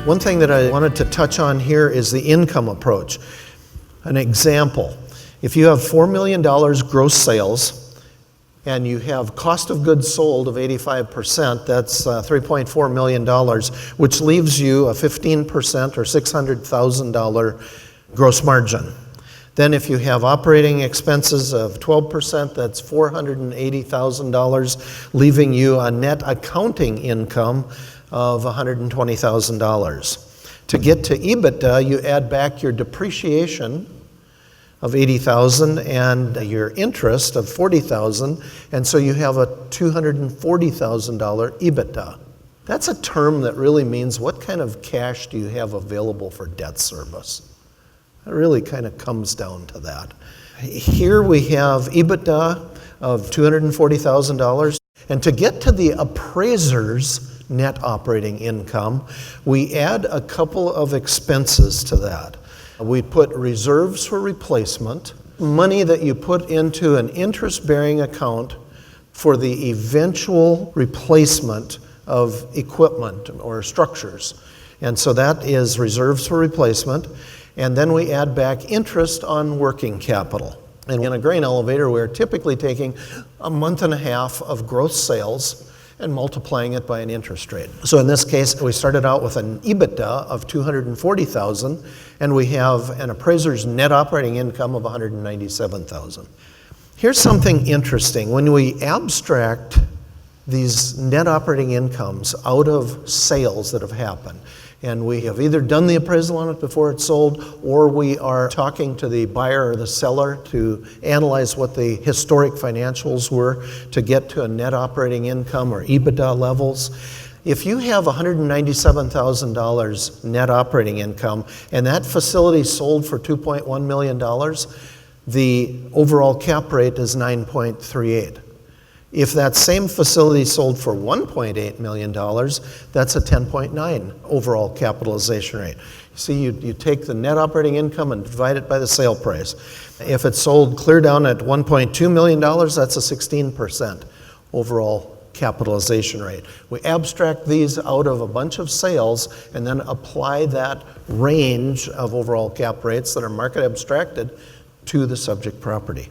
One thing that I wanted to touch on here is the income approach. An example, if you have $4 million gross sales and you have cost of goods sold of 85%, that's $3.4 million, which leaves you a 15% or $600,000 gross margin. Then if you have operating expenses of 12%, that's $480,000, leaving you a net accounting income of $120,000. To get to EBITDA, you add back your depreciation of $80,000 and your interest of $40,000, and so you have a $240,000 EBITDA. That's a term that really means what kind of cash do you have available for debt service? It really kind of comes down to that. Here we have EBITDA of $240,000, and to get to the appraiser's net operating income, we add a couple of expenses to that. We put reserves for replacement, money that you put into an interest-bearing account for the eventual replacement of equipment or structures. And so that is reserves for replacement. And then we add back interest on working capital. And in a grain elevator, we're typically taking a month and a half of gross sales and multiplying it by an interest rate. So in this case, we started out with an EBITDA of $240,000, and we have an appraiser's net operating income of $197,000. Here's something interesting. When we abstract these net operating incomes out of sales that have happened, and we have either done the appraisal on it before it's sold, or we are talking to the buyer or the seller to analyze what the historic financials were to get to a net operating income or EBITDA levels. If you have $197,000 net operating income and that facility sold for $2.1 million, the overall cap rate is 9.38. If that same facility sold for $1.8 million, that's a 10.9 overall capitalization rate. See, you take the net operating income and divide it by the sale price. If it's sold clear down at $1.2 million, that's a 16% overall capitalization rate. We abstract these out of a bunch of sales and then apply that range of overall cap rates that are market abstracted to the subject property.